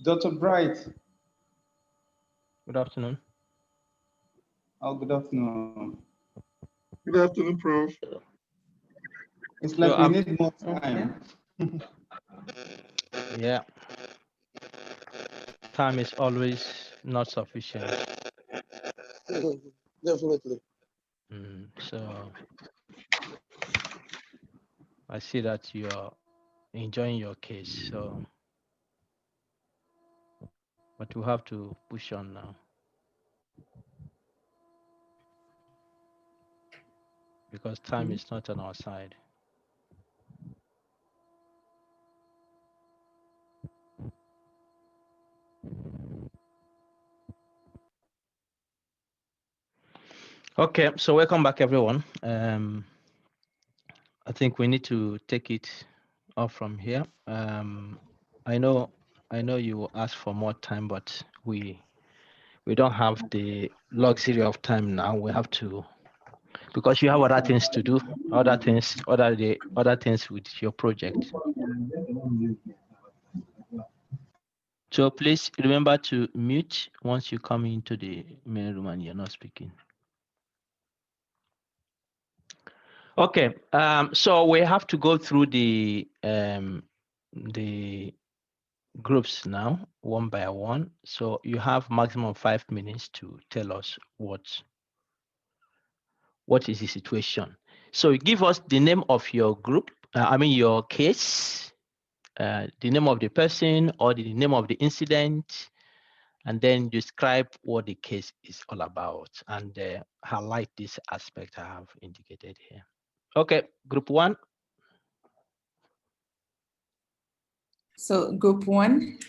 Dr. Bright. Good afternoon. Oh, good afternoon. Good afternoon, Prof. It's like we need more time. Okay. Yeah. Time is always not sufficient. Definitely. So I see that you are enjoying your case. So, but we have to push on now because time is not on our side. Okay, so welcome back, everyone. I think we need to take it off from here. I know you asked for more time, but we don't have the luxury of time now. We have to, because you have other things to do, other things with your project. So please remember to mute once you come into the main room and you're not speaking. Okay, so we have to go through the groups now, one by one. So you have maximum 5 minutes to tell us what is the situation. So give us the name of your group, your case, the name of the person or the name of the incident, and then describe what the case is all about and highlight this aspect I have indicated here. Okay, group one. So group one,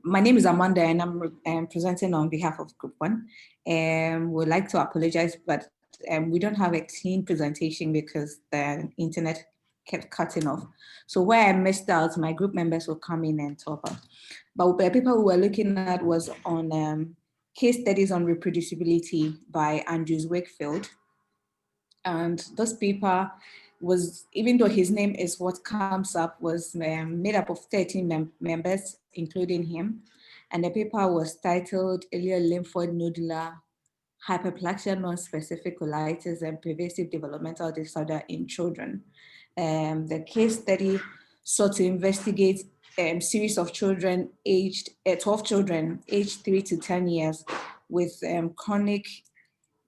my name is Amanda and I'm presenting on behalf of group one. We'd like to apologize, but we don't have a clean presentation because the internet kept cutting off. So where I missed out, my group members will come in and talk about. But the paper we were looking at was on case studies on reproducibility by Andrews Wakefield. And this paper was, even though his name is what comes up, was made up of 13 members, including him. And the paper was titled Ileal Lymphoid Nodular Hyperplasia Non-Specific Colitis and Pervasive Developmental Disorder in Children. The case study sought to investigate a series of children aged, 12 children aged 3 to 10 years with chronic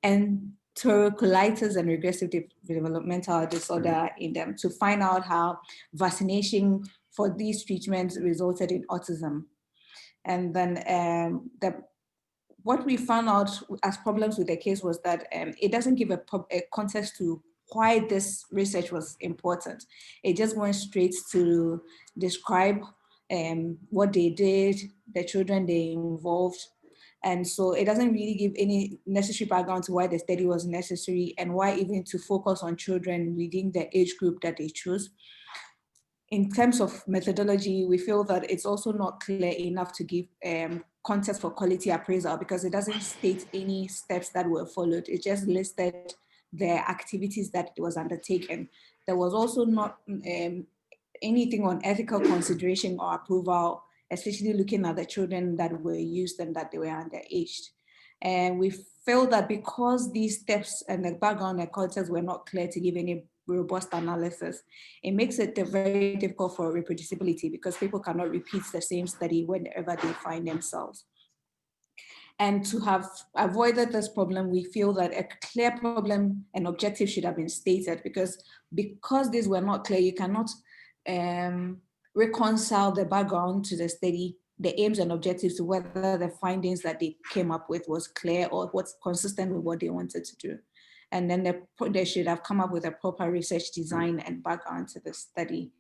enterocolitis and regressive developmental disorder in them to find out how vaccination for these treatments resulted in autism. And then what we found out as problems with the case was that it doesn't give a context to why this research was important. It just went straight to describe what they did, the children they involved. And so it doesn't really give any necessary background to why the study was necessary and why even to focus on children within the age group that they chose. In terms of methodology, we feel that it's also not clear enough to give context for quality appraisal because it doesn't state any steps that were followed. It just listed the activities that was undertaken. There was also not anything on ethical consideration or approval, especially looking at the children that were used and that they were underaged. And we feel that because these steps and the background and context were not clear to give any robust analysis, it makes it very difficult for reproducibility because people cannot repeat the same study whenever they find themselves. And to have avoided this problem, we feel that a clear problem and objective should have been stated because these were not clear, you cannot reconcile the background to the study, the aims and objectives to whether the findings that they came up with was clear or what's consistent with what they wanted to do. And then they should have come up with a proper research design and background to the study.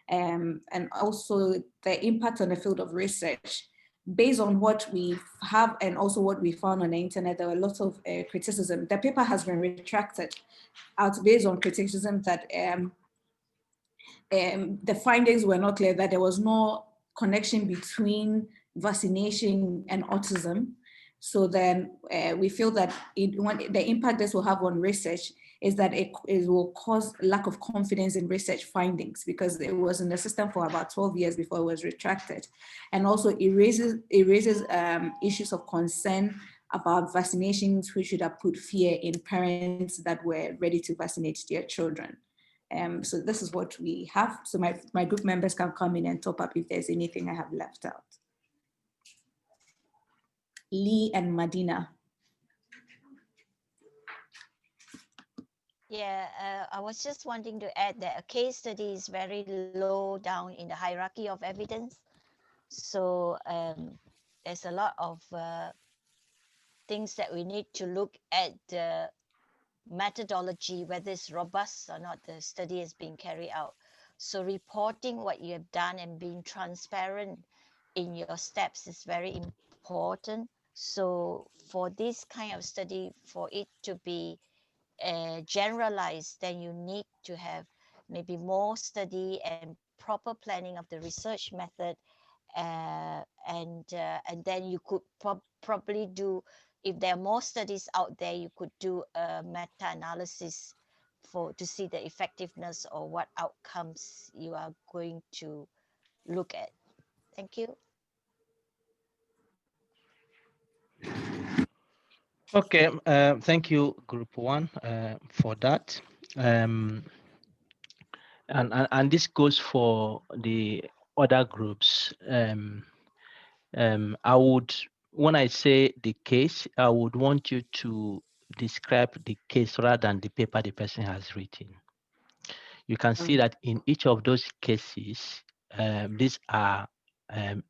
And also the impact on the field of research. Based on what we have and also what we found on the internet, there were a lot of criticism. The paper has been retracted out based on criticism that the findings were not clear, that there was no connection between vaccination and autism. So then we feel that the impact this will have on research is that it will cause lack of confidence in research findings because it was in the system for about 12 years before it was retracted. And also it raises issues of concern about vaccinations, which should have put fear in parents that were ready to vaccinate their children. So this is what we have. So my group members can come in and top up if there's anything I have left out. Lee and Madina. Yeah, I was just wanting to add that a case study is very low down in the hierarchy of evidence. So there's a lot of things that we need to look at the methodology, whether it's robust or not, the study is being carried out. So reporting what you have done and being transparent in your steps is very important. So for this kind of study, for it to be generalized, then you need to have maybe more study and proper planning of the research method, and then you could probably do, if there are more studies out there, you could do a meta-analysis to see the effectiveness or what outcomes you are going to look at. Thank you. Okay, thank you, Group 1, for that. And this goes for the other groups. I would, when I say the case, I would want you to describe the case rather than the paper the person has written. You can see that in each of those cases, these are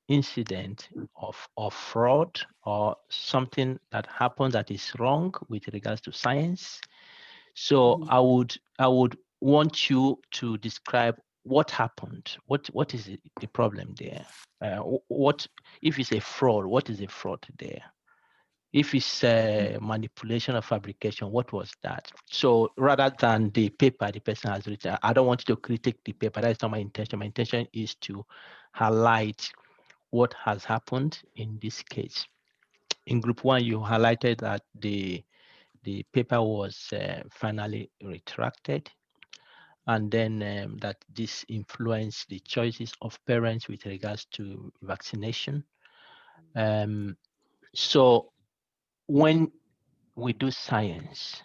incident of fraud or something that happened that is wrong with regards to science. So I would want you to describe what happened. What is the problem there? What if it's a fraud? What is a fraud there? If it's manipulation or fabrication, what was that? So rather than the paper the person has written, I don't want you to critique the paper. That's not my intention. My intention is to highlight what has happened in this case. In Group 1, you highlighted that the paper was finally retracted, and then that this influenced the choices of parents with regards to vaccination. So when we do science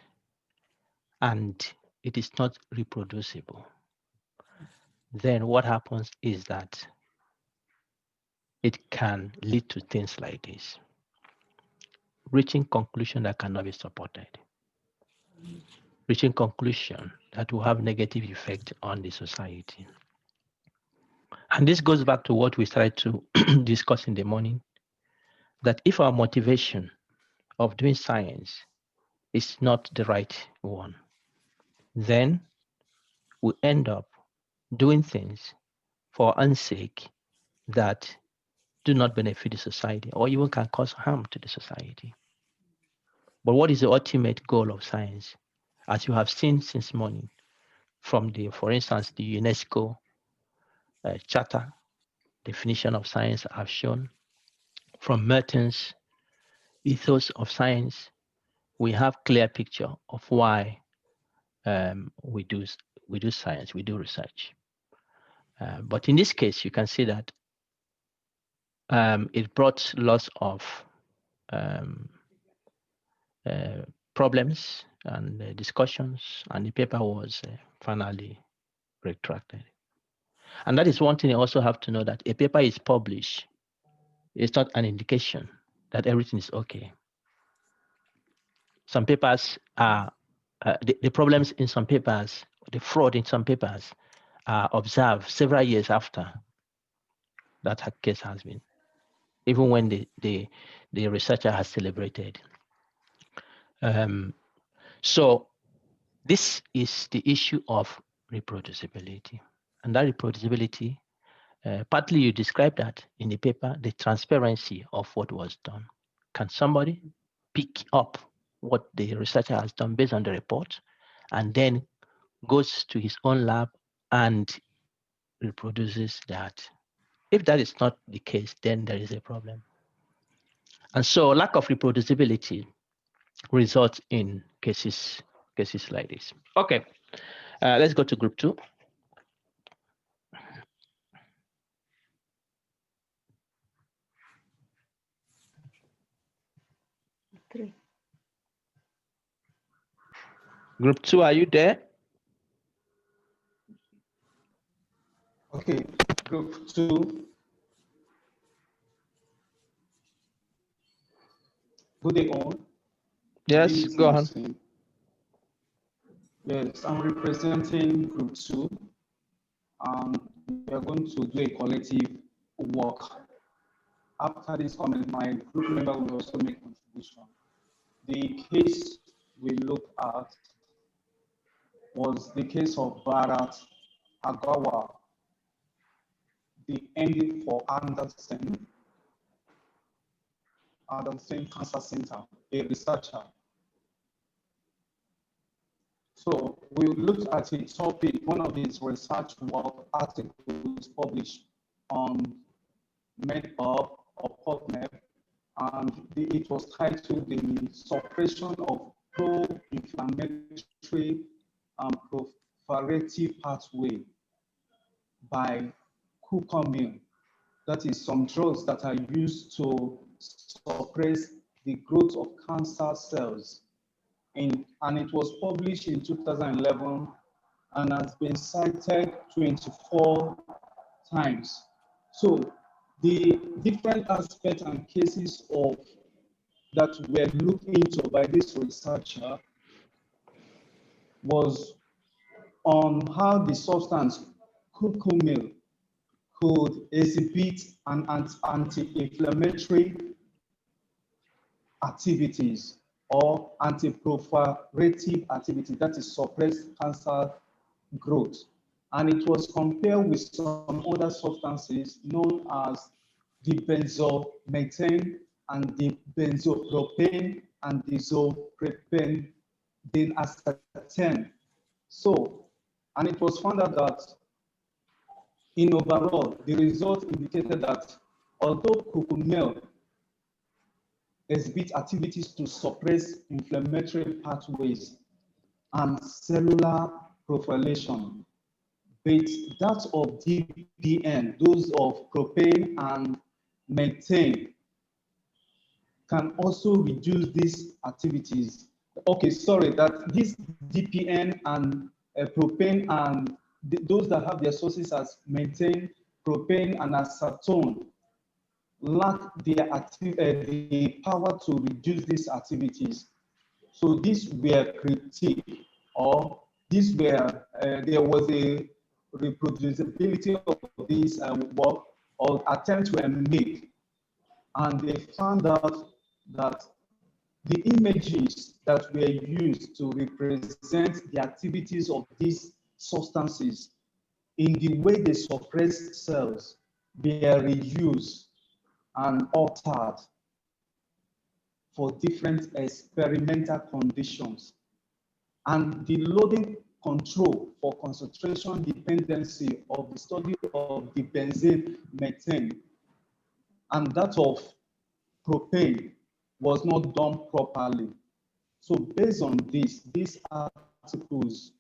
and it is not reproducible, then what happens is that it can lead to things like this, reaching conclusion that cannot be supported, reaching conclusion that will have negative effect on the society. And this goes back to what we started to discuss in the morning, that if our motivation of doing science is not the right one, then we end up doing things for our own sake that do not benefit the society or even can cause harm to the society. But what is the ultimate goal of science? As you have seen since morning, from the, for instance, the UNESCO Charter definition of science I've shown, from Merton's ethos of science, we have clear picture of why we do science, we do research. But in this case, you can see that it brought lots of problems and discussions, and the paper was finally retracted. And that is one thing you also have to know, that a paper is published. It's not an indication that everything is okay. Some papers are, the problems in some papers, the fraud in some papers are observed several years after that case has been, even when the researcher has celebrated. So this is the issue of reproducibility. And that reproducibility, partly you described that in the paper, the transparency of what was done. Can somebody pick up what the researcher has done based on the report and then goes to his own lab and reproduces that? If that is not the case, then there is a problem. And so lack of reproducibility results in cases cases like this. Okay, let's go to group 2. Group 2, are you there? Okay, group 2. Good day all. Yes, go on. Yes, I'm representing group 2. We are going to do a collective work. After this comment, my group member will also make contribution. The case we looked at was the case of Bharat Agarwal, the MD for Anderson Cancer Center, a researcher. So we looked at a topic, one of his research work articles published on MedHub or PubMed, and it was titled The Suppression of Pro-Inflammatory and Proliferative Pathway by Curcumin. That is some drugs that are used to suppress the growth of cancer cells. And it was published in 2011 and has been cited 24 times. So the different aspects and cases of that were looked into by this researcher was on how the substance curcumin could exhibit an anti-inflammatory activities or anti-proliferative activity, that is suppress cancer growth. And it was compared with some other substances known as the benzomethane and the benzopropane and diazopropane aspartame. So, and it was found out that in overall, the result indicated that although curcumin exhibit activities to suppress inflammatory pathways and cellular proliferation, but that of DPN, those of propane and methane, can also reduce these activities. Okay, sorry, that this DPN and propane and those that have their sources as methane, propane, and acetone lack the power to reduce these activities. So these were critiqued, or these were there was a reproducibility of this work, or attempts were made, and they found out that the images that were used to represent the activities of these substances in the way they suppress cells were reused and altered for different experimental conditions. And the loading control for concentration dependency of the study of the benzene methane and that of propane was not done properly. So based on this, these articles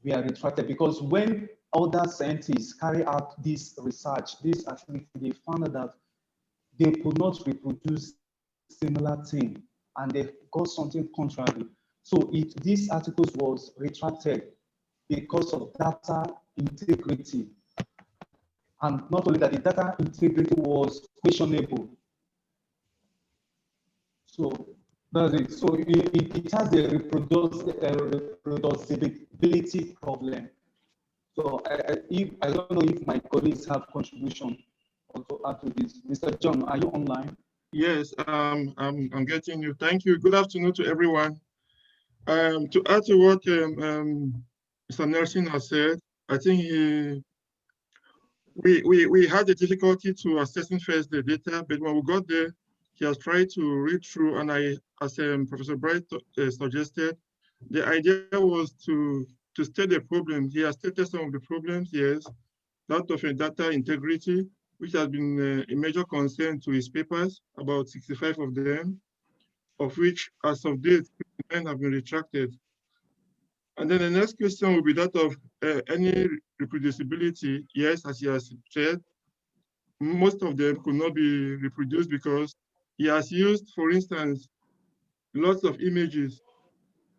were retracted because when other scientists carry out this research, this activity, they found out that they could not reproduce similar thing and they got something contrary. So these articles was retracted because of data integrity. And not only that, the data integrity was questionable. So that's it. So it has a reproducibility problem. So I don't know if my colleagues have contribution also add to this. Mr. John, are you online? Yes, I'm getting you. Thank you. Good afternoon to everyone. To add to what Mr. Nelson has said, I think we had the difficulty to assessing first the data, but when we got there, he has tried to read through, and as Professor Bright suggested, the idea was to state the problem. He has stated some of the problems, yes, that of data integrity, which has been a major concern to his papers, about 65 of them, of which, as of date, 59 have been retracted. And then the next question will be that of any reproducibility. Yes, as he has said, most of them could not be reproduced because he has used, for instance, lots of images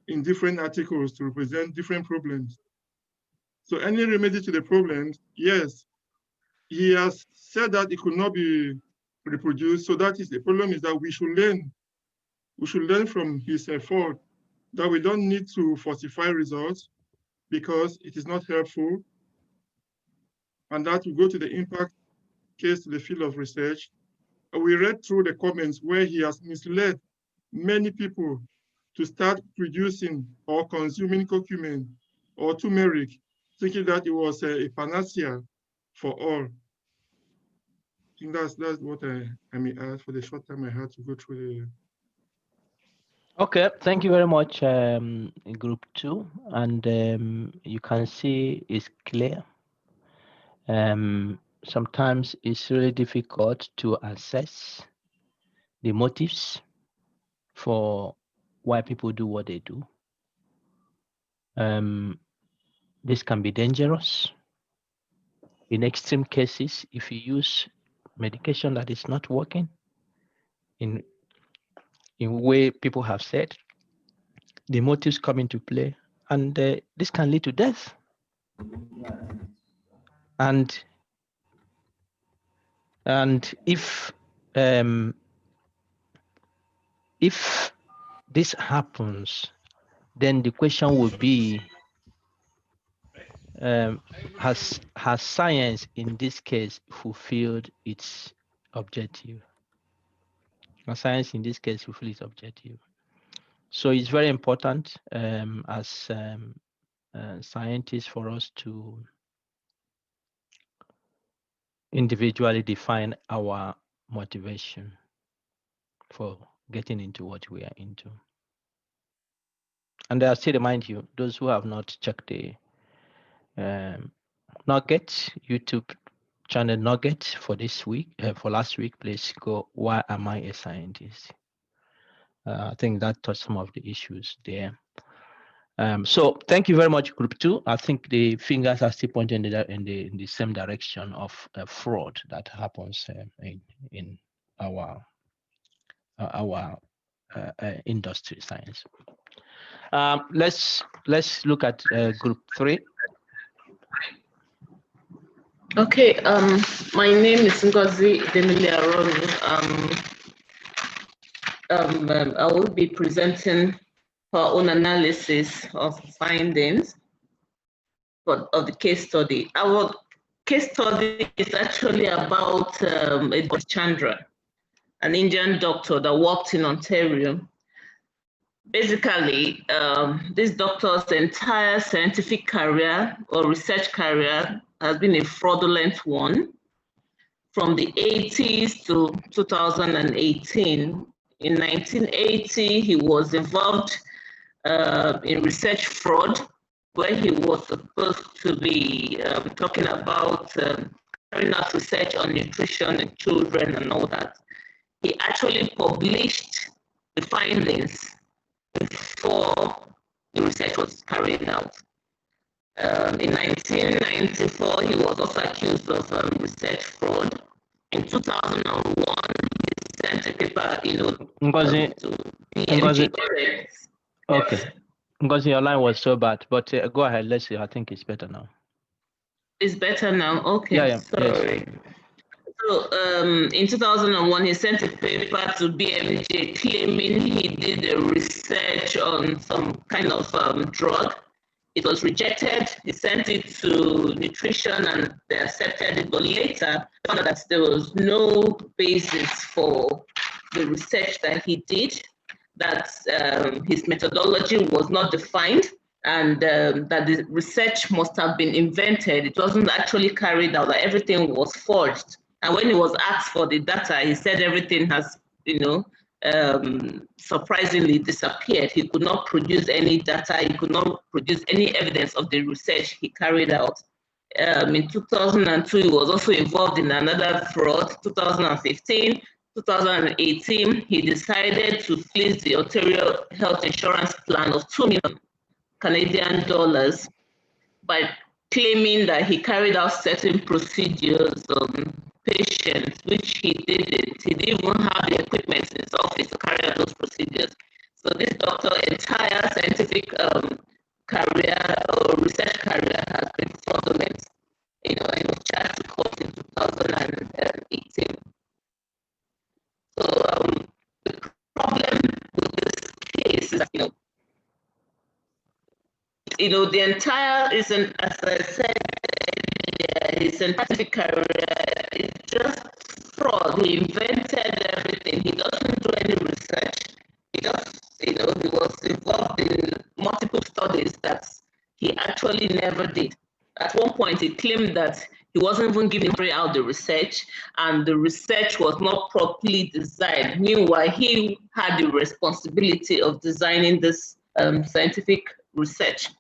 in different articles to represent different problems. So any remedy to the problems, yes, he has said that it could not be reproduced. So that is the problem, is that we should learn. We should learn from his effort that we don't need to falsify results because it is not helpful. And that we go to the impact case to the field of research. We read through the comments where he has misled many people to start producing or consuming curcumin or turmeric, thinking that it was a panacea for all. I think that's what I may add for the short time I had to go through the. Okay, thank you very much, Group 2. And you can see it's clear. Sometimes it's really difficult to assess the motives for why people do what they do. This can be dangerous. In extreme cases, if you use medication that is not working, in way people have said, the motives come into play, and this can lead to death. And if this happens, then the question would be, has science in this case fulfilled its objective? Has science in this case fulfilled its objective? So it's very important as scientists for us to individually define our motivation for getting into what we are into. And I still remind you, those who have not checked the Nugget YouTube channel Nugget for this week, for last week, please go, why am I a scientist? I think that touched some of the issues there. So thank you very much, Group 2. I think the fingers are still pointing in the same direction of fraud that happens in our industry science. Let's look at Group 3. Okay, my name is Ngozi Demile Aronu. I will be presenting our own analysis of findings of the case study. Our case study is actually about Chandra, an Indian doctor that worked in Ontario. Basically, this doctor's entire scientific career or research career has been a fraudulent one. From the 80s to 2018. In 1980, he was involved in research fraud, where he was supposed to be talking about carrying out research on nutrition in children and all that. He actually published the findings before the research was carried out. In 1994, he was also accused of research fraud. In 2001, he sent a paper, Ngozi, okay. Ngozi, your line was so bad, but go ahead. Let's see. I think it's better now. It's better now. Okay. Yeah. Sorry. Yes. So in 2001, he sent a paper to BMJ claiming he did a research on some kind of drug. It was rejected. He sent it to nutrition and they accepted it. But later, found out that there was no basis for the research that he did, that his methodology was not defined, and that the research must have been invented. It wasn't actually carried out, that everything was forged. And when he was asked for the data, he said everything has, surprisingly disappeared. He could not produce any data. He could not produce any evidence of the research he carried out. In 2002, he was also involved in another fraud. 2015, 2018, he decided to freeze the Ontario health insurance plan of $2 million Canadian dollars by claiming that he carried out certain procedures on patients, which he didn't. He didn't even have the equipment in his office to carry out those procedures. So this doctor's entire scientific career or research career has been fraudulent, and was charged to court in 2018. So the problem with this case is that, the entire isn't, as I said, his scientific career is just fraud. He invented everything. He doesn't do any research. He just, he was involved in multiple studies that he actually never did. At one point, he claimed that he wasn't even giving out the research, and the research was not properly designed. Meanwhile, he had the responsibility of designing this scientific research.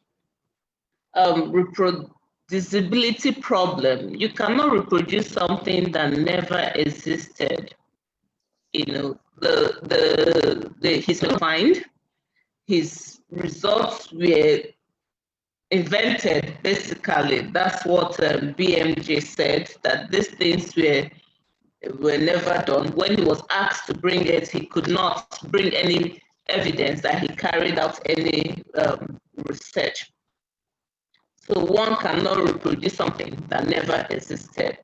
Reproducibility problem. You cannot reproduce something that never existed. His find, his results were invented, basically. That's what BMJ said, that these things were never done. When he was asked to bring it, he could not bring any evidence that he carried out any research. So one cannot reproduce something that never existed.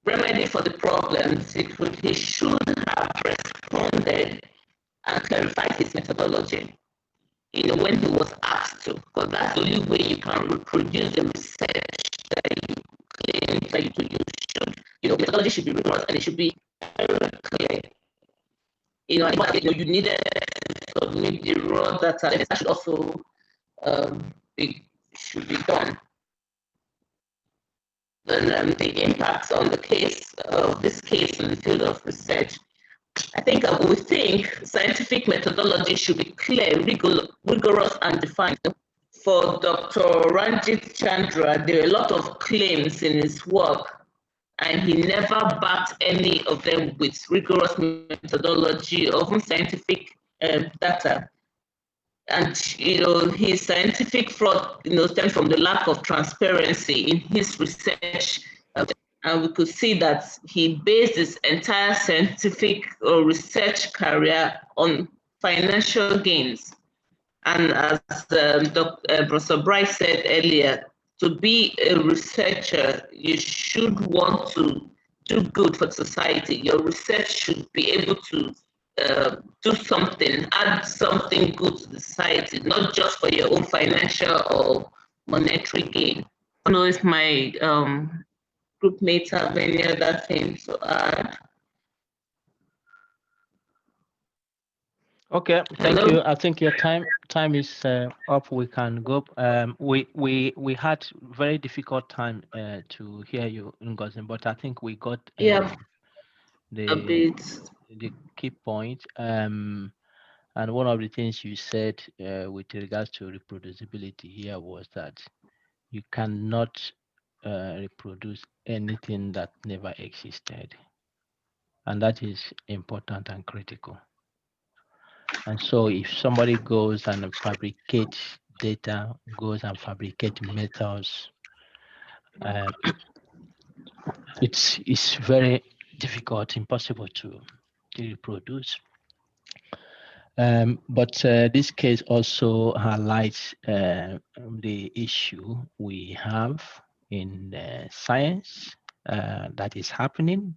Remedy for the problems, he should have responded and clarified his methodology. When he was asked to, because that's the only way you can reproduce the research that you claim that you should. Methodology should be rigorous and it should be very clear. You needed to submit the raw data. That should also should be done. Then the impacts on the case of this case in the field of research. I think we think scientific methodology should be clear, rigorous, and defined. For Dr. Ranjit Chandra, there are a lot of claims in his work, and he never backed any of them with rigorous methodology or even scientific data. And his scientific fraud stems from the lack of transparency in his research. And we could see that he based his entire scientific or research career on financial gains. And as Professor Bright said earlier, to be a researcher, you should want to do good for society. Your research should be able to do something, add something good to the society, not just for your own financial or monetary gain. I don't know if my group mates have any other things to add. Okay, thank you. I think your time is up. We can go. We had very difficult time to hear you, Ngozi, but I think we got the key point. And one of the things you said with regards to reproducibility here was that you cannot reproduce anything that never existed, and that is important and critical. And so if somebody goes and fabricates data, goes and fabricates methods, it's very difficult, impossible to reproduce. But this case also highlights the issue we have in science that is happening.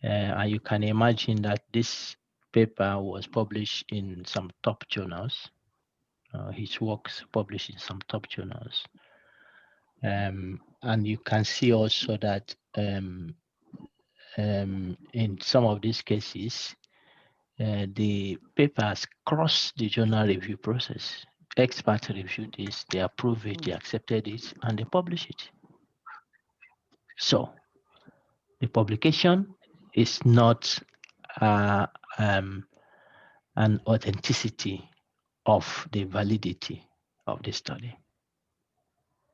And you can imagine that this paper was published in some top journals. His works published in some top journals. And you can see also that in some of these cases, the papers cross the journal review process. Experts review this, they approve it, they accepted it, and they publish it. So the publication is not an authenticity of the validity of the study,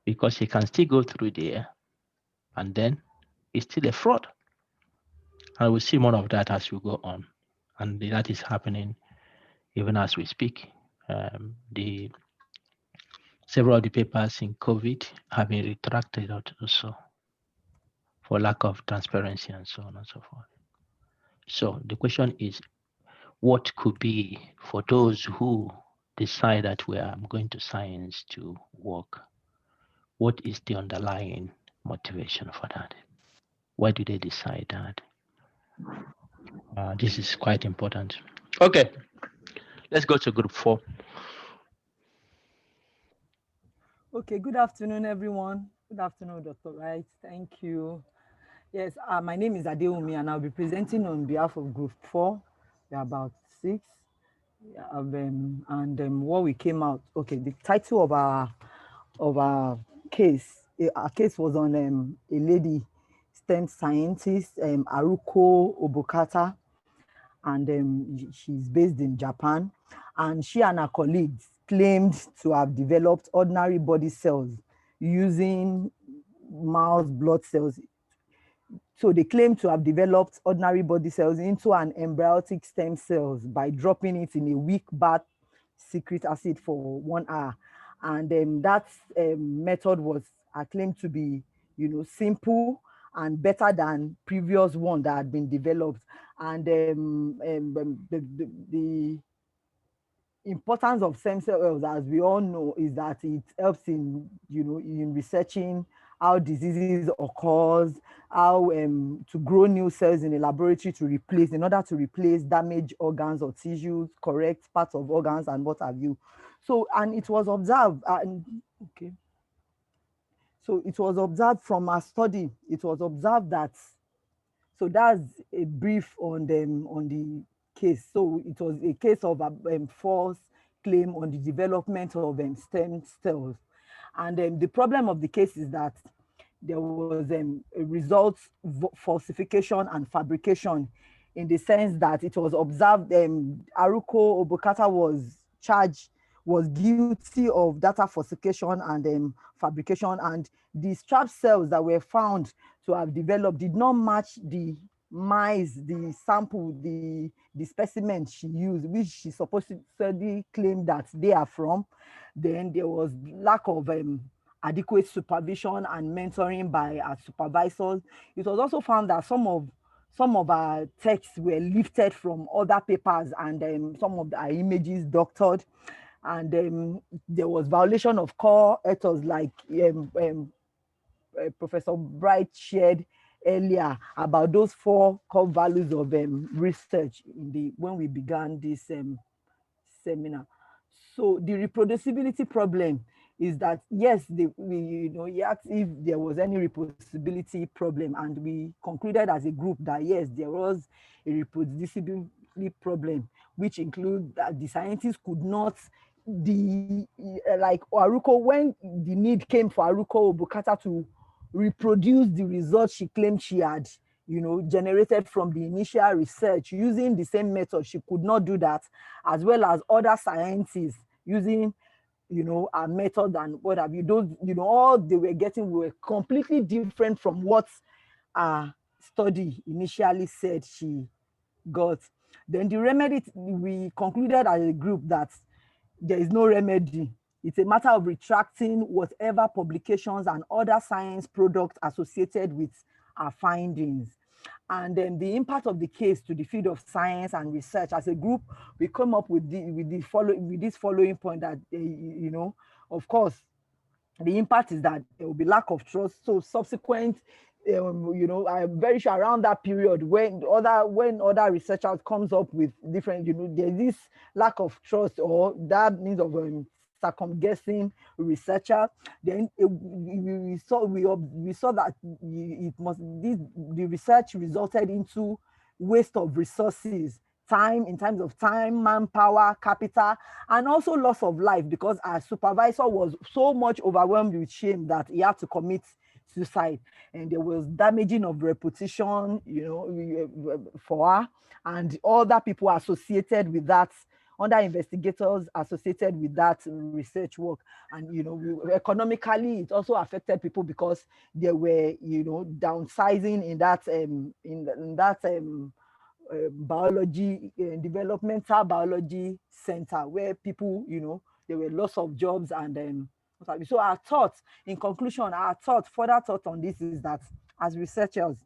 because you can still go through there and then it's still a fraud. And we'll see more of that as we go on. And that is happening even as we speak. the several of the papers in COVID have been retracted also for lack of transparency and so on and so forth. So the question is, what could be for those who decide that we are going to science to work? What is the underlying motivation for that? Why do they decide that? This is quite important. Okay, let's go to group 4. Okay, good afternoon, everyone. Good afternoon, Dr. Wright. Thank you. Yes, my name is Adeomi, and I'll be presenting on behalf of Group 4. There are about 6 of them, and what we came out. Okay, the title of our case. Our case was on a lady STEM scientist, Haruko Obokata, and she's based in Japan. And she and her colleagues claimed to have developed ordinary body cells using mouse blood cells. So they claim to have developed ordinary body cells into an embryotic stem cells by dropping it in a weak bath citric acid for 1 hour. And that method was claimed to be, simple and better than previous one that had been developed. And the importance of stem cells, as we all know, is that it helps in, in researching how diseases occurs, how to grow new cells in a laboratory in order to replace damaged organs or tissues, correct parts of organs and what have you. So, and it was observed, okay. So it was observed from a study, it was observed that, so that's a brief on the case. So it was a case of a false claim on the development of stem cells. And the problem of the case is that there was a result falsification and fabrication, in the sense that it was observed Haruko Obokata was guilty of data falsification and fabrication, and the strap cells that were found to have developed did not match the mice, the sample, the specimen she used, which she supposedly claimed that they are from. Then there was lack of adequate supervision and mentoring by our supervisors. It was also found that some of our texts were lifted from other papers, and some of our images doctored. And there was violation of core ethos, like Professor Bright shared earlier about those 4 core values of research when we began this seminar. So the reproducibility problem is that, yes, he asked if there was any reproducibility problem, and we concluded as a group that yes, there was a reproducibility problem, which includes that the scientists could not, like Haruko, when the need came for Haruko Obokata to reproduce the results she claimed she had, generated from the initial research using the same method, she could not do that, as well as other scientists using, a method and what have you. Those, all they were getting were completely different from what our study initially said she got. Then the remedy, we concluded as a group that there is no remedy. It's a matter of retracting whatever publications and other science products associated with our findings. And then the impact of the case to the field of science and research. As a group, we come up with this following point that, of course, the impact is that there will be lack of trust. So subsequent, I'm very sure around that period when other researchers comes up with different, there's this lack of trust, or that means of circumguessing researcher. Then we saw that the research resulted into waste of resources, in terms of time, manpower, capital, and also loss of life, because our supervisor was so much overwhelmed with shame that he had to commit suicide. And there was damaging of reputation, for her and other people associated with that, other investigators associated with that research work. And economically, it also affected people because they were downsizing in that biology, developmental biology center, where people, you know, there were lots of jobs. And so our thought, in conclusion, further thought on this is that as researchers,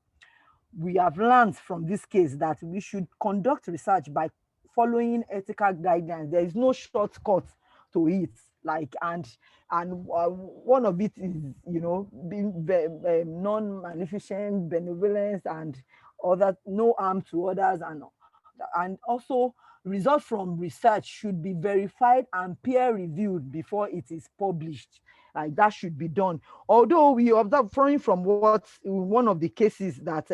we have learned from this case that we should conduct research by following ethical guidelines. There is no shortcut to it. Like, and one of it is, you know, being non-maleficent, benevolence, and other, no harm to others, and also results from research should be verified and peer reviewed before it is published. Like, that should be done. Although we observe, from what one of the cases that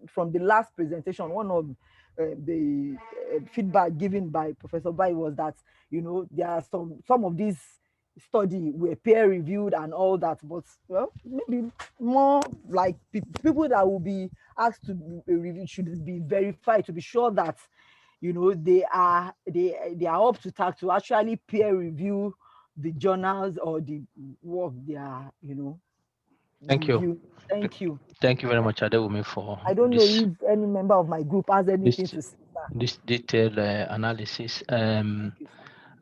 from the last presentation, one of the feedback given by Professor Bai was that, you know, there are some of these study were peer reviewed and all that, but well, maybe more like people that will be asked to be reviewed should be verified to be sure that, you know, they are up to task to actually peer review the journals or the work they are, you know. Thank you. Thank you. Thank you very much, Adewumi, for I don't know if any member of my group has anything to say. This detailed analysis.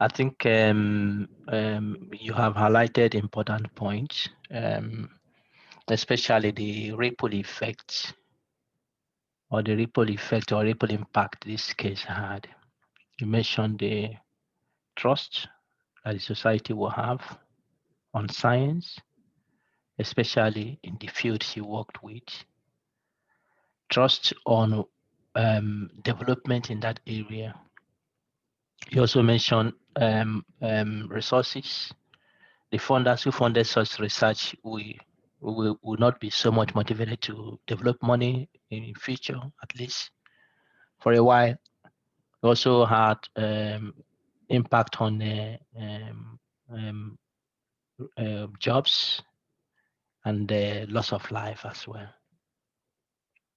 I think you have highlighted important points, especially the ripple effect or ripple impact this case had. You mentioned the trust that the society will have on science, especially in the field she worked with, trust on development in that area. You also mentioned resources. The funders who funded such research will not be so much motivated to develop money in the future, at least for a while. We also had impact on jobs and the loss of life as well.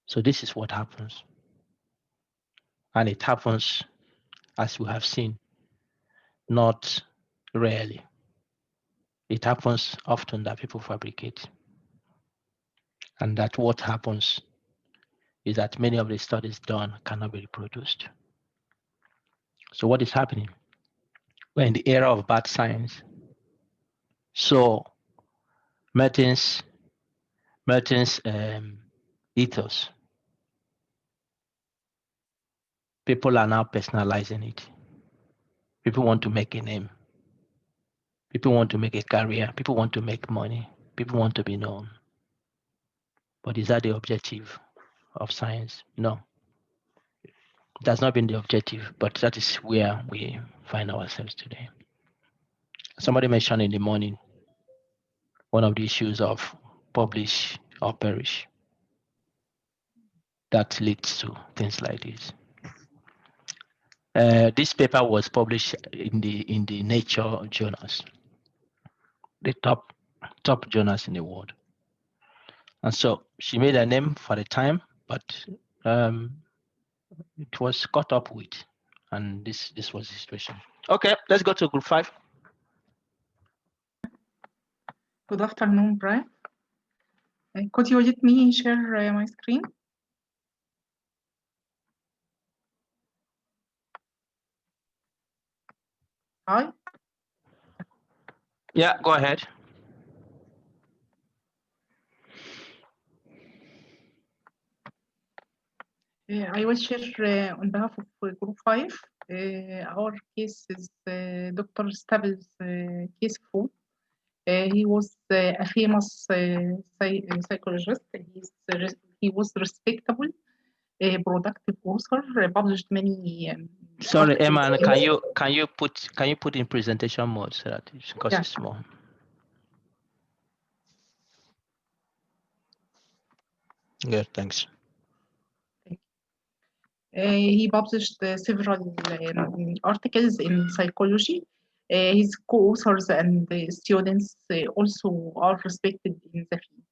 So this is what happens. And it happens, as we have seen, not rarely. It happens often that people fabricate. And that what happens is that many of the studies done cannot be reproduced. So what is happening? We're in the era of bad science. So Merton's ethos, people are now personalizing it. People want to make a name. People want to make a career. People want to make money. People want to be known. But is that the objective of science? No. That's not been the objective, but that is where we find ourselves today. Somebody mentioned in the morning, one of the issues of publish or perish. That leads to things like this. This paper was published in the Nature journals, the top journals in the world. And so she made a name for the time, but it was caught up with, and this was the situation. Okay, let's go to group 5. Good afternoon, Brian. Could you let me share my screen? Hi. Yeah, go ahead. I will share on behalf of Group 5. Our case is Dr. Stable's case food. He was a famous psychologist. He was respectable, productive author, published many. Sorry, Emma, can you put in presentation mode so that because it's small. Good, thanks. He published several articles in psychology. His co-authors and students also are respected in the field.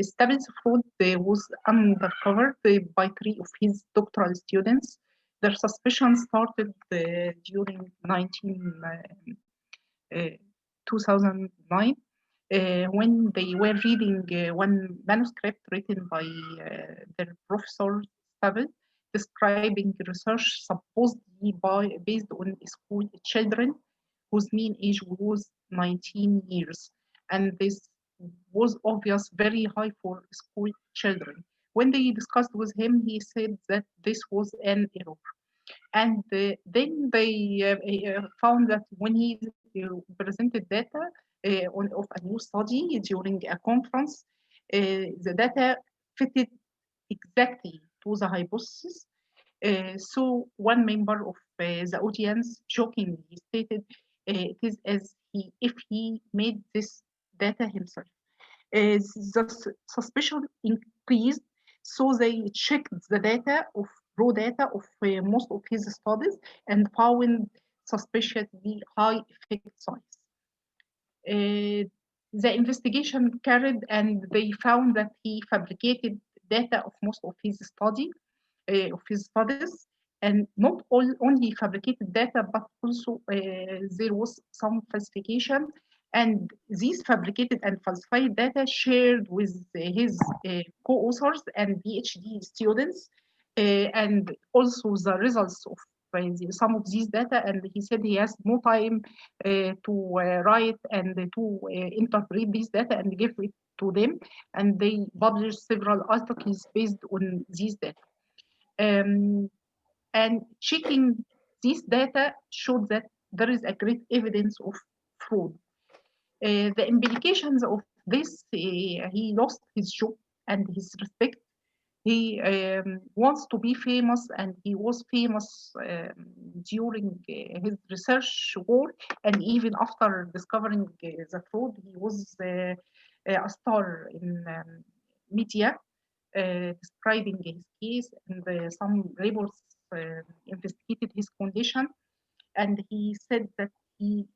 Stable's fraud was uncovered by 3 of his doctoral students. Their suspicion started during 2009 when they were reading one manuscript written by their professor Stable. describing research supposedly based on school children whose mean age was 19 years. And this was obvious very high for school children. When they discussed with him, he said that this was an error. And then they found that when he presented data of a new study during a conference, the data fitted exactly to the hypothesis. So one member of the audience jokingly stated, it is as if he made this data himself. The suspicion increased, so they checked the data of raw data of most of his studies and found suspiciously high effect size. The investigation carried and they found that he fabricated data of most of his studies, and not only fabricated data, but also there was some falsification. And these fabricated and falsified data shared with his co-authors and PhD students, and also the results of some of these data. And he said he has no time to write and to interpret these data and give it to them. And they published several articles based on these data. And checking these data showed that there is a great evidence of fraud. The implications of this, he lost his job and his respect. He wants to be famous, and he was famous during his research work, and even after discovering the fraud, he was a star in media describing his case, and some reports investigated his condition. And he said that he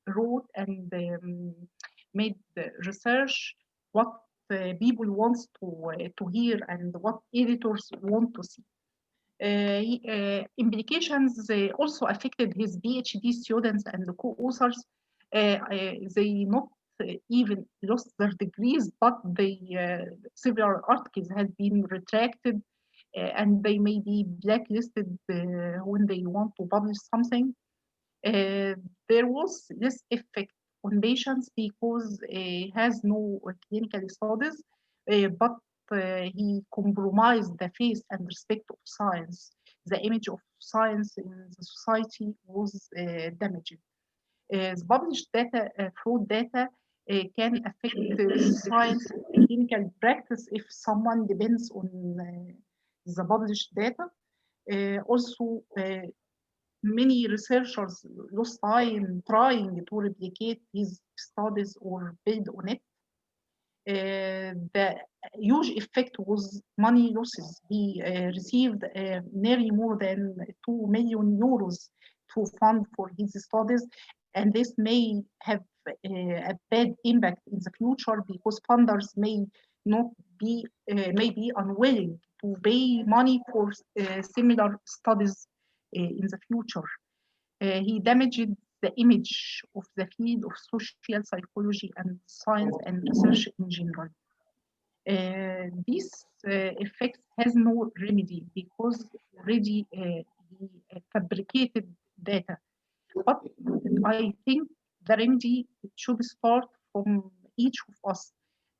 wrote and made research what people want to hear and what editors want to see. Implications also affected his PhD students and the co-authors. They not even lost their degrees, but several articles had been retracted, and they may be blacklisted when they want to publish something. There was this effect on patients because he has no clinical studies, but he compromised the faith and respect of science. The image of science in the society was damaged. The published data, fraud data, can affect science clinical practice if someone depends on the published data. Also, many researchers lost time trying to replicate his studies or build on it. The huge effect was money losses. He received nearly more than 2 million euros to fund for his studies, and this may have a bad impact in the future because funders may not be may be unwilling to pay money for similar studies in the future. He damaged the image of the field of social psychology and science and research in general. This effect has no remedy because already he fabricated data. But I think the remedy should start from each of us.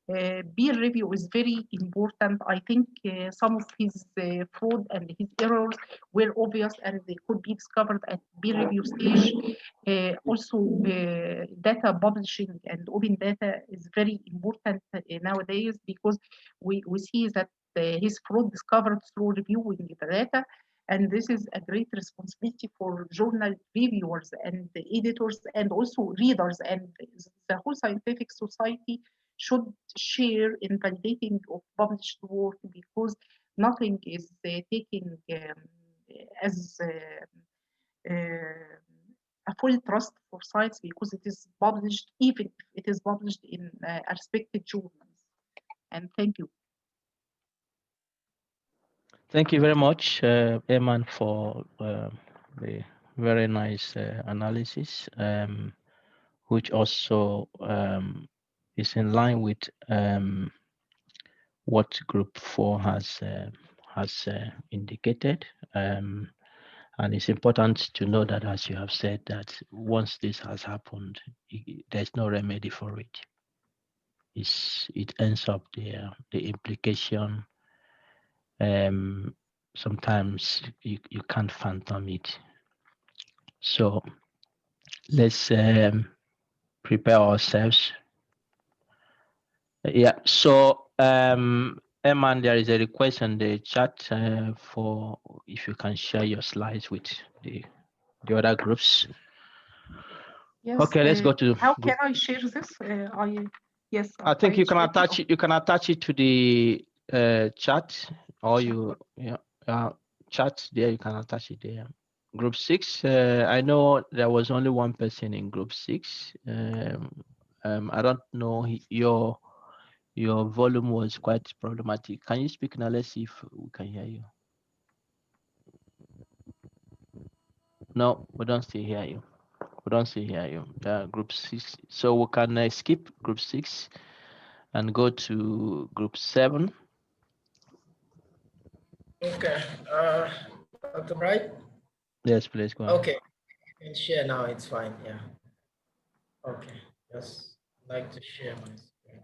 Peer review is very important. I think some of his fraud and his errors were obvious and they could be discovered at peer review stage. Also, data publishing and open data is very important nowadays because we see that his fraud discovered through reviewing the data. And this is a great responsibility for journal reviewers and the editors and also readers, and the whole scientific society should share in validating of published work because nothing is taken as a full trust for science because it is published, even if it is published in respected journals. And thank you. Thank you very much, Eman, for the very nice analysis, which also is in line with what Group 4 has indicated. And it's important to know that, as you have said, that once this has happened, there's no remedy for it. It ends up there. The implication, sometimes you can't phantom it. So let's prepare ourselves. Yeah. So Eman, there is a request in the chat for if you can share your slides with the other groups. Yes. Okay, let's go to. How can I share this? Yes. I think you can shared it. attach it. You can attach it to the chat, or you chat there. You can attach it there. Group 6. I know there was only one person in group 6. I don't know, your volume was quite problematic. Can you speak now? Let's see if we can hear you. No, we don't still hear you. We don't still hear you. Group 6. So we can skip group 6 and go to group 7. Okay. Dr. Bright? Yes, please go ahead. Okay. You can share now. It's fine. Yeah. Okay. Just like to share my screen.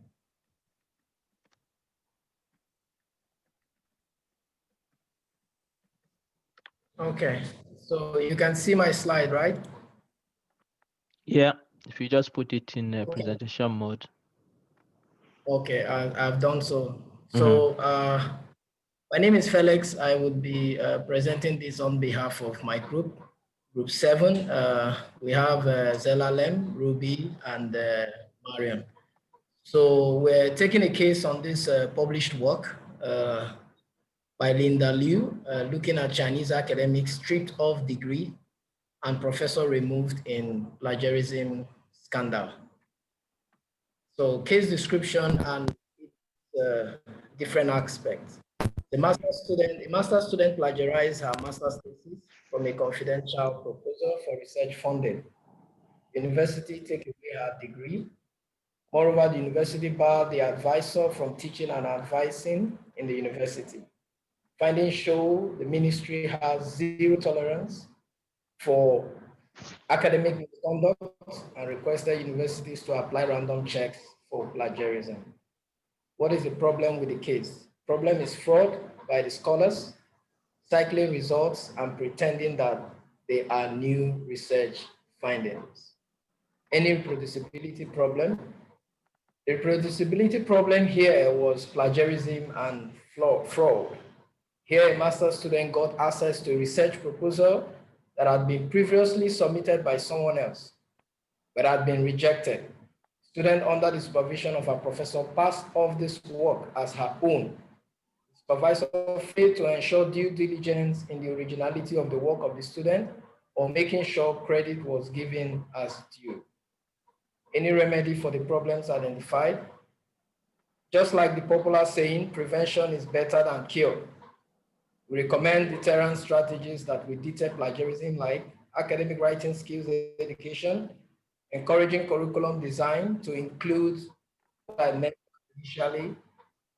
Okay. So you can see my slide, right? Yeah. If you just put it in presentation mode. Okay. I've done so. So my name is Felix. I would be presenting this on behalf of my group, Group 7. We have Zelalem, Ruby, and Mariam. So we're taking a case on this published work by Linda Liu, looking at Chinese academics stripped of degree and professor removed in plagiarism scandal. So case description and different aspects. A master's student plagiarized her master's thesis from a confidential proposal for research funding. University take away her degree. Moreover, the university barred the advisor from teaching and advising in the university. Findings show the ministry has zero tolerance for academic misconduct and requested universities to apply random checks for plagiarism. What is the problem with the case? Problem is fraud by the scholars, cycling results, and pretending that they are new research findings. Any reproducibility problem? The reproducibility problem here was plagiarism and fraud. Here, a master's student got access to a research proposal that had been previously submitted by someone else, but had been rejected. Student, under the supervision of her professor, passed off this work as her own. The supervisor failed to ensure due diligence in the originality of the work of the student or making sure credit was given as due. Any remedy for the problems identified? Just like the popular saying, prevention is better than cure. We recommend deterrent strategies that will deter plagiarism, like academic writing skills education, encouraging curriculum design to include what I mentioned initially,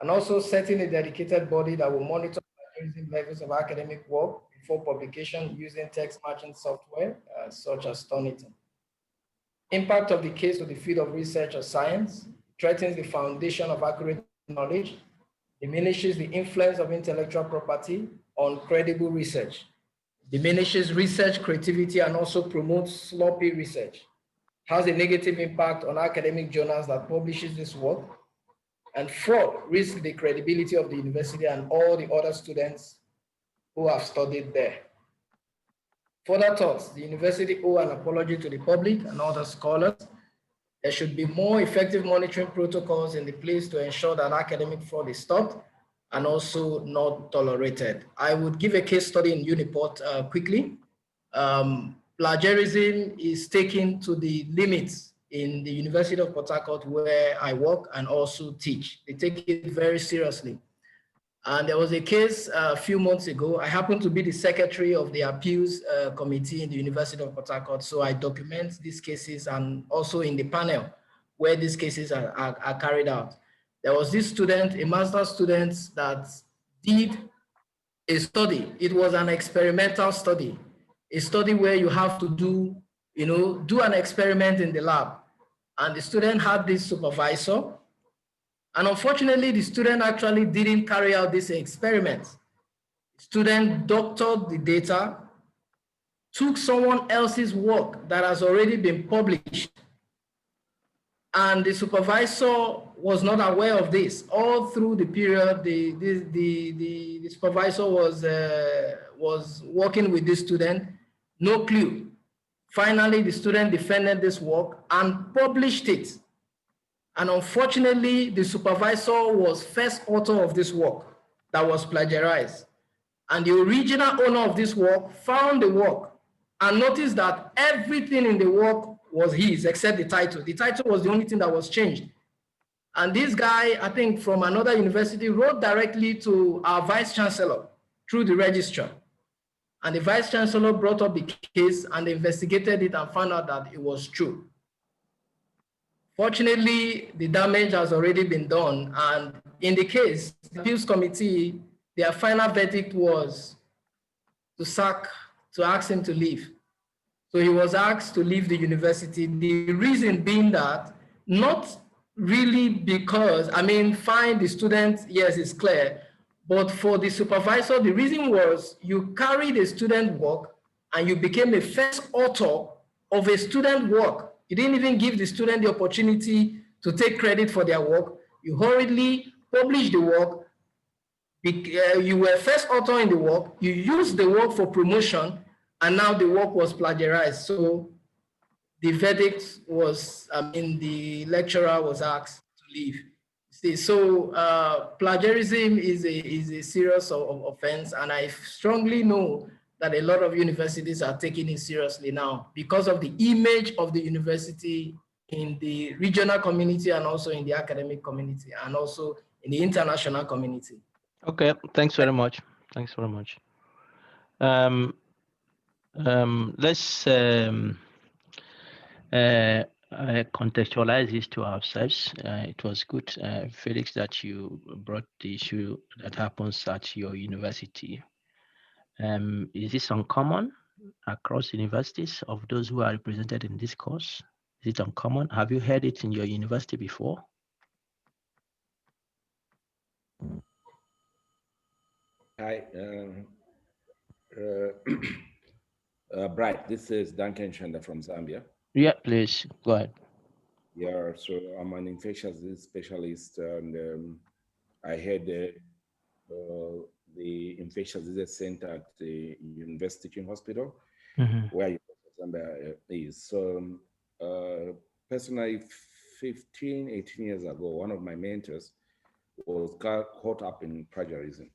and also setting a dedicated body that will monitor plagiarism levels of academic work before publication using text matching software such as Turnitin. Impact of the case to the field of research or science threatens the foundation of accurate knowledge, diminishes the influence of intellectual property on credible research, diminishes research creativity, and also promotes sloppy research, has a negative impact on academic journals that publishes this work, and fraud risks the credibility of the university and all the other students who have studied there. Further thoughts, the university owe an apology to the public and other scholars. There should be more effective monitoring protocols in the place to ensure that academic fraud is stopped and also not tolerated. I would give a case study in Uniport quickly. Plagiarism is taken to the limits in the University of Port Harcourt where I work and also teach. They take it very seriously. And there was a case a few months ago. I happen to be the secretary of the appeals committee in the University of Port Harcourt. So I document these cases and also in the panel where these cases are carried out. There was this student, a master's student that did a study. It was an experimental study, a study where you have to do, do an experiment in the lab. And the student had this supervisor. And unfortunately, the student actually didn't carry out this experiment. Student doctored the data, took someone else's work that has already been published, and the supervisor was not aware of this. All through the period, the supervisor was working with this student, no clue. Finally, the student defended this work and published it. And unfortunately, the supervisor was first author of this work that was plagiarized. And the original owner of this work found the work and noticed that everything in the work was his except the title. The title was the only thing that was changed. And this guy, I think from another university, wrote directly to our vice chancellor through the registrar. And the vice chancellor brought up the case and they investigated it and found out that it was true. Fortunately, the damage has already been done. And in the case, the appeals committee, their final verdict was to ask him to leave. So he was asked to leave the university. The reason being that not really because, fine, the student, yes, it's clear. But for the supervisor, the reason was you carried a student work and you became a first author of a student work. You didn't even give the student the opportunity to take credit for their work. You hurriedly published the work. You were first author in the work. You used the work for promotion, and now the work was plagiarized. So the verdict was, the lecturer was asked to leave. See, so plagiarism is a serious offense, and I strongly know that a lot of universities are taking it seriously now because of the image of the university in the regional community and also in the academic community and also in the international community. Okay, thanks very much. Thanks very much. Let's contextualize this to ourselves. It was good, Felix, that you brought the issue that happens at your university. Is this uncommon across universities of those who are represented in this course? Is it uncommon? Have you heard it in your university before? Hi, Bright, this is Duncan Chanda from Zambia. Yeah, please, go ahead. Yeah, so I'm an infectious disease specialist, and I had the infectious disease center at the University Teaching Hospital, where Zambia is. So personally, 15, 18 years ago, one of my mentors was caught up in plagiarism.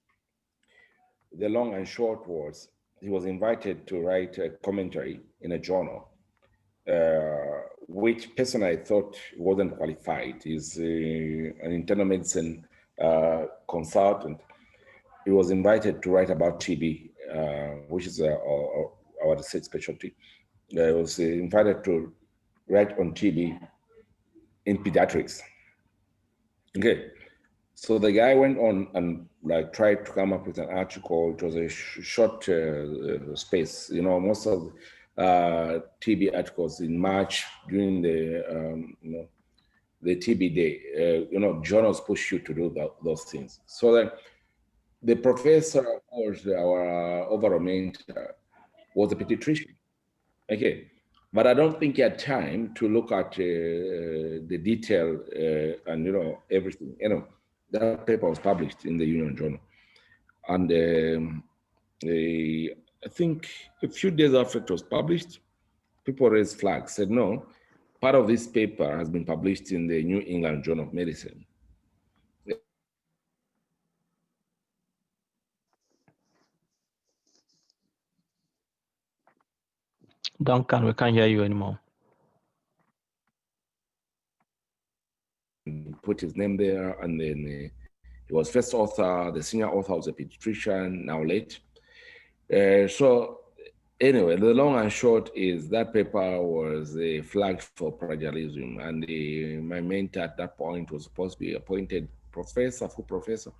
The long and short was, he was invited to write a commentary in a journal, which personally I thought wasn't qualified. He's an internal medicine consultant. He was invited to write about TB, which is our research specialty. He was invited to write on TB in pediatrics. Okay, so the guy went on and tried to come up with an article. It was a short space. Most of TB articles in March during the TB day. Journals push you to do those things. So the professor, of course, our overall mentor, was a pediatrician. Okay, but I don't think he had time to look at the detail and everything. That paper was published in the Union Journal, and I think a few days after it was published, people raised flags, said no, part of this paper has been published in the New England Journal of Medicine. Duncan, we can't hear you anymore. Put his name there, and then he was first author. The senior author was a pediatrician, now late. So anyway, the long and short is that paper was flagged for plagiarism, and my mentor at that point was supposed to be appointed professor, full professor.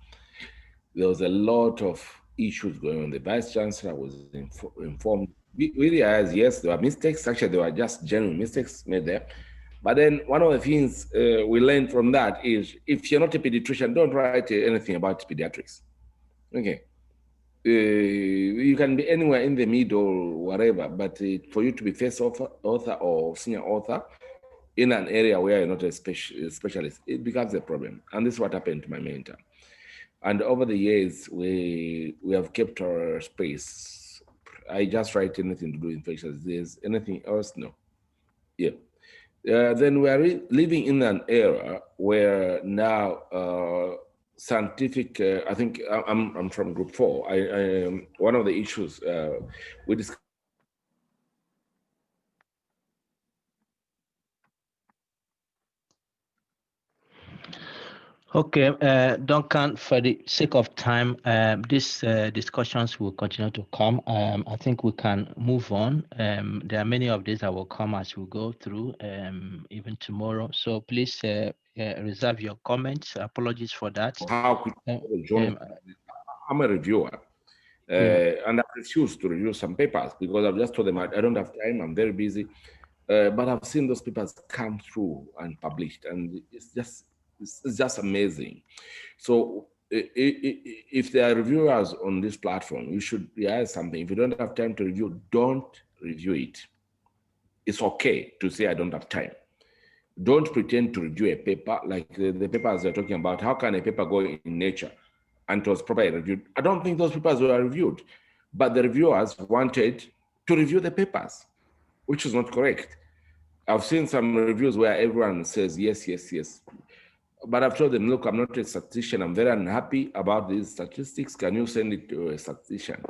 There was a lot of issues going on. The vice chancellor was informed. We realized, yes, there were mistakes. Actually, there were just genuine mistakes made there. But then one of the things we learned from that is if you're not a pediatrician, don't write anything about pediatrics. Okay. You can be anywhere in the middle, whatever, but for you to be first author or senior author in an area where you're not a specialist, it becomes a problem. And this is what happened to my mentor. And over the years, we have kept our space. I just write anything to do with infectious disease. Anything else? No. Yeah. Then we are living in an era where now scientific. I think I'm from Group 4. I one of the issues we discussed. Okay, Duncan, for the sake of time, these discussions will continue to come. I think we can move on. There are many of these that will come as we go through, even tomorrow. So please reserve your comments. Apologies for that. How could I'm a reviewer, and I refuse to review some papers because I've just told them I don't have time, I'm very busy. But I've seen those papers come through and published, and it's just amazing. So if there are reviewers on this platform, you should realize something. If you don't have time to review, don't review it. It's okay to say I don't have time. Don't pretend to review a paper like the papers they're talking about. How can a paper go in Nature and it was properly reviewed? I don't think those papers were reviewed, but the reviewers wanted to review the papers, which is not correct. I've seen some reviews where everyone says yes, yes, yes. But I've told them, look, I'm not a statistician. I'm very unhappy about these statistics. Can you send it to a statistician?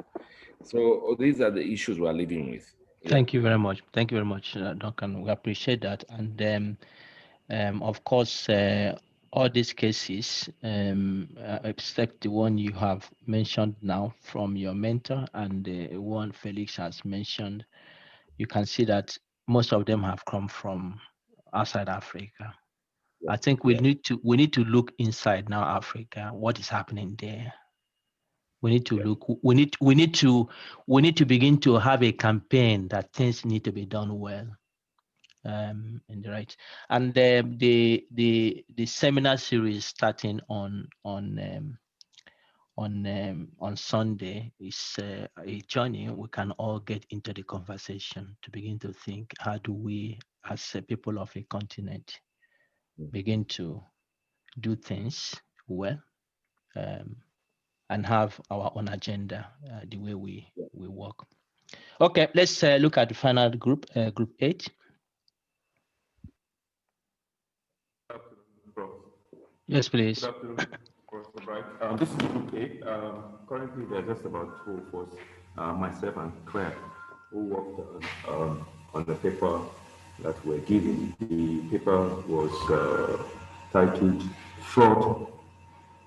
So these are the issues we're living with. Yeah. Thank you very much. Thank you very much, Duncan. We appreciate that. And of course, all these cases, except the one you have mentioned now from your mentor and the one Felix has mentioned, you can see that most of them have come from outside Africa. I think we need to look inside now Africa. What is happening there? We need to look. We need to begin to have a campaign that things need to be done well. In the right, and the seminar series starting on Sunday is a journey. We can all get into the conversation to begin to think, how do we, as people of a continent, begin to do things well, and have our own agenda, the way we work. Okay, let's look at the final group, group 8. Yes, please. Good afternoon, Professor Bright. This is Group 8. Currently, there are just about 2 of us, myself and Claire, who worked on the paper that we're given. The paper was titled Fraud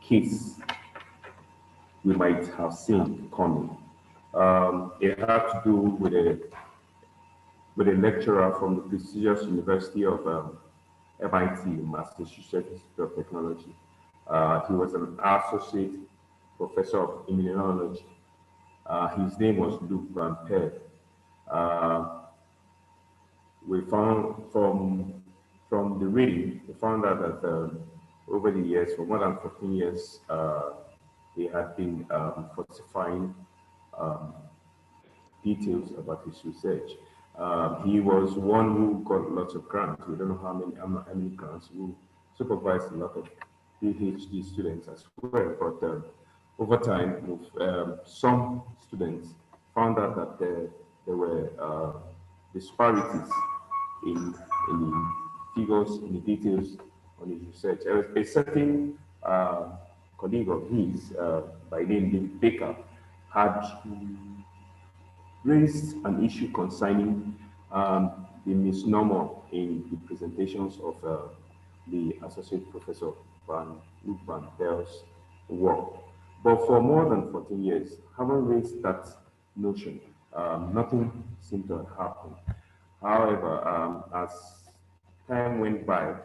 Case We Might Have Seen Coming. It had to do with a lecturer from the prestigious University of MIT, Massachusetts Institute of Technology. He was an associate professor of immunology. His name was Luc Van Peer. We found from the reading, we found out that over the years, for more than 14 years, he had been falsifying details about his research. He was one who got lots of grants. We don't know how many grants. Who supervised a lot of PhD students as well. But over time, some students found out that there were disparities in the figures, in the details on his research. A certain colleague of his, by name Baker, had raised an issue concerning the misnomer in the presentations of the associate professor Luc Van Peer's work. But for more than 14 years, haven't raised that notion. Nothing seemed to happen. However, as time went by,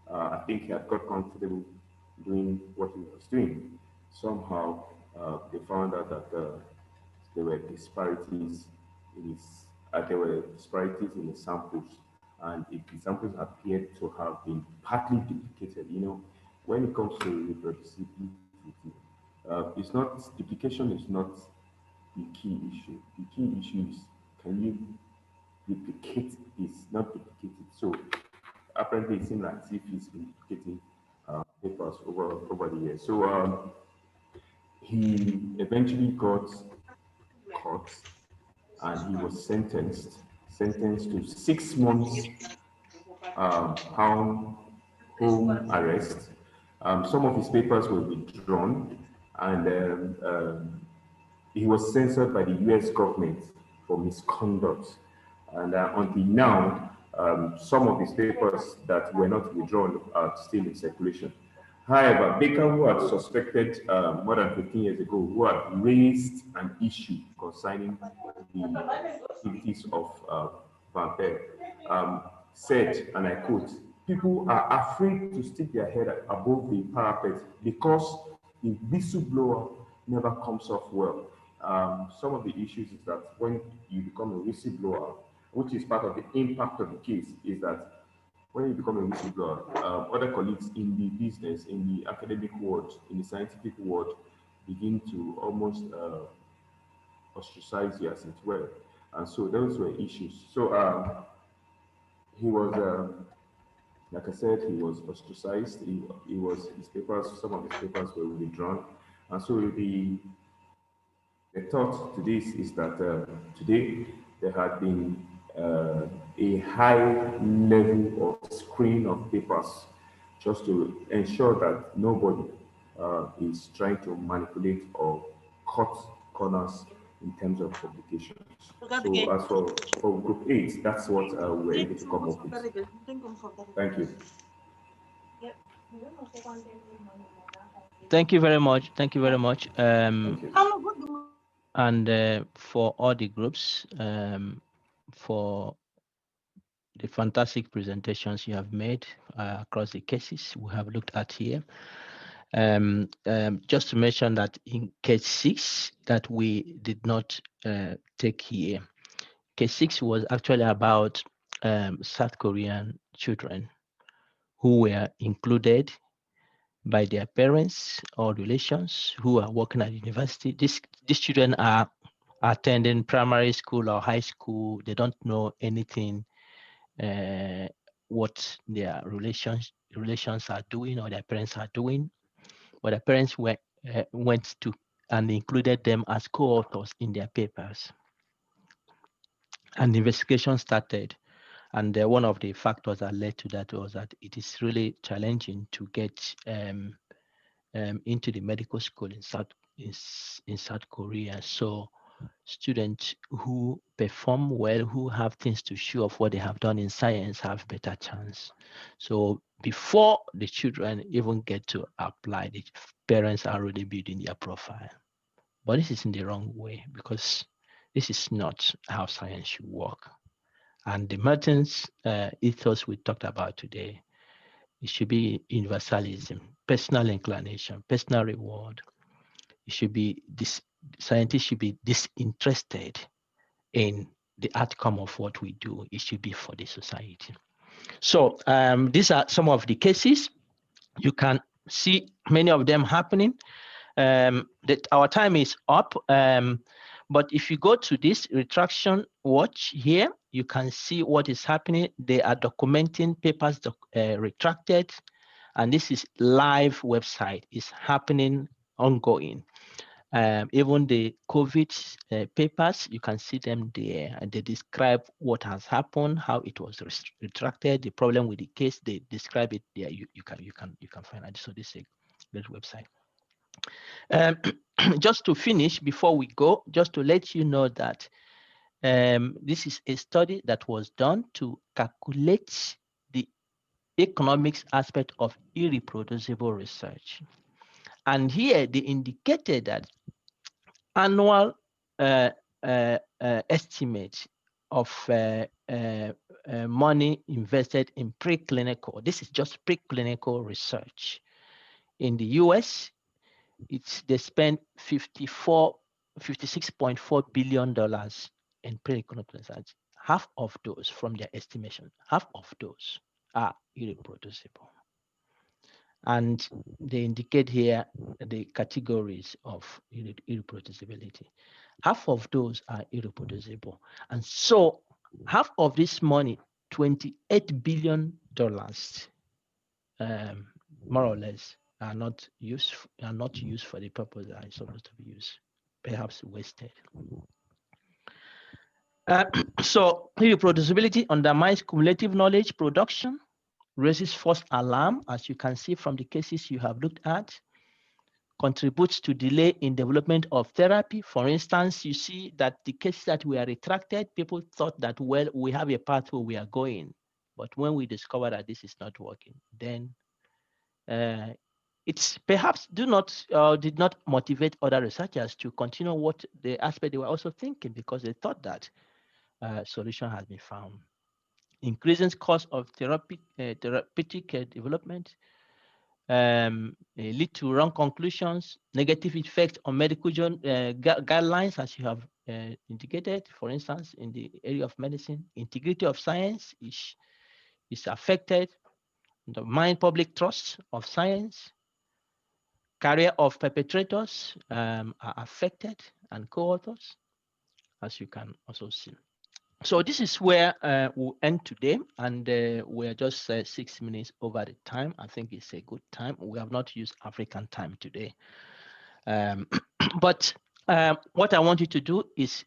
I think he had got comfortable doing what he was doing. Somehow, they found out that there were disparities in the samples, and if the samples appeared to have been partly duplicated. When it comes to reproducibility, it's not duplication is not the key issue. The key issue is, can you replicate this, not duplicate it? So apparently it seems like as if he's been duplicating papers over the years. So he eventually got caught and he was sentenced to 6 months home arrest. Some of his papers were withdrawn, and he was censored by the US government for misconduct. And until now, some of his papers that were not withdrawn are still in circulation. However, Baker, who had suspected more than 15 years ago, who had raised an issue concerning the activities of Van Pell, said, and I quote, "People are afraid to stick their head above the parapet because the whistleblower never comes off well." Some of the issues is that when you become a whistleblower, which is part of the impact of the case, is that when you become a whistleblower, other colleagues in the business, in the academic world, in the scientific world, begin to almost ostracize you, as it were. And so those were issues. So he was, like I said, he was ostracized. He was, his papers, some of his papers were withdrawn. And so the thought to this is that today there had been a high level of screening of papers just to ensure that nobody is trying to manipulate or cut corners in terms of publications. So as for Group 8, that's what we're able to come up with. Thank you. Thank you very much. Thank you very much. And for all the groups, for the fantastic presentations you have made across the cases we have looked at here. Just to mention that in case 6 that we did not take here, case 6 was actually about South Korean children who were included by their parents or relations who are working at university. These children are attending primary school or high school. They don't know anything what their relations are doing or their parents are doing, but their parents went to and included them as co-authors in their papers. And the investigation started. And one of the factors that led to that was that it is really challenging to get into the medical school in South Korea. So students who perform well, who have things to show of what they have done in science, have better chance. So before the children even get to apply, the parents are already building their profile. But this is in the wrong way, because this is not how science should work. And the Merton's ethos we talked about today, it should be universalism, personal inclination, personal reward. It should be this, scientists should be disinterested in the outcome of what we do. It should be for the society. So these are some of the cases. You can see many of them happening. That our time is up. But if you go to this retraction watch here, you can see what is happening. They are documenting papers retracted, and this is live website. It's happening ongoing. Even the COVID papers, you can see them there, and they describe what has happened, how it was retracted, the problem with the case. They describe it there. You can find it. So this is a great website. Just to finish, before we go, just to let you know that this is a study that was done to calculate the economics aspect of irreproducible research. And here they indicated that annual estimate of money invested in preclinical, this is just preclinical research in the US, they spend $56.4 billion in pre-economic research. Half of those, from their estimation, half of those are irreproducible. And they indicate here the categories of irreproducibility. Half of those are irreproducible. And so half of this money, $28 billion, more or less, are not used for the purpose that is supposed to be used, perhaps wasted. So irreproducibility undermines cumulative knowledge production, raises false alarm, as you can see from the cases you have looked at, contributes to delay in development of therapy. For instance, you see that the cases that were retracted, people thought that, well, we have a path where we are going. But when we discover that this is not working, then it's perhaps did not motivate other researchers to continue what the aspect they were also thinking, because they thought that solution has been found. Increasing cost of therapeutic development, lead to wrong conclusions, negative effect on medical guidelines, as you have indicated. For instance, in the area of medicine, integrity of science is affected, undermine public trust of science, career of perpetrators are affected, and co-authors, as you can also see. So this is where we'll end today, and we're just 6 minutes over the time. I think it's a good time. We have not used African time today. But what I want you to do is,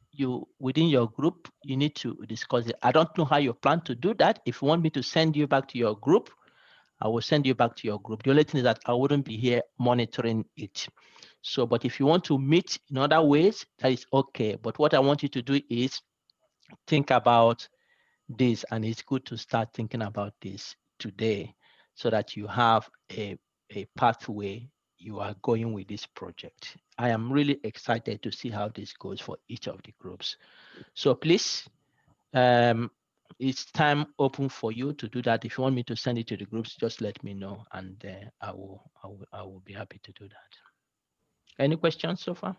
within your group, you need to discuss it. I don't know how you plan to do that. If you want me to send you back to your group, I will send you back to your group. The only thing is that I wouldn't be here monitoring it. So, but if you want to meet in other ways, that is okay. But what I want you to do is think about this, and it's good to start thinking about this today, so that you have a pathway you are going with this project. I am really excited to see how this goes for each of the groups. So please, it's time open for you to do that. If you want me to send it to the groups, just let me know, and I will be happy to do that. Any questions so far?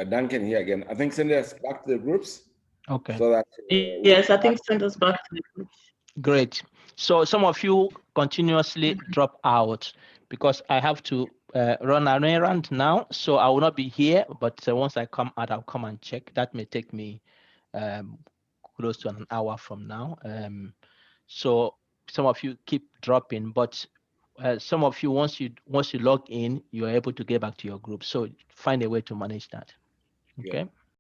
Duncan here again. I think send us back to the groups. Okay. So that yes, I think send us back to the groups. Great. So some of you continuously drop out because I have to run an errand now. So I will not be here, but once I come out, I'll come and check. That may take me close to an hour from now. So some of you keep dropping, but some of you, once you log in, you're able to get back to your group. So find a way to manage that. Okay. Yeah.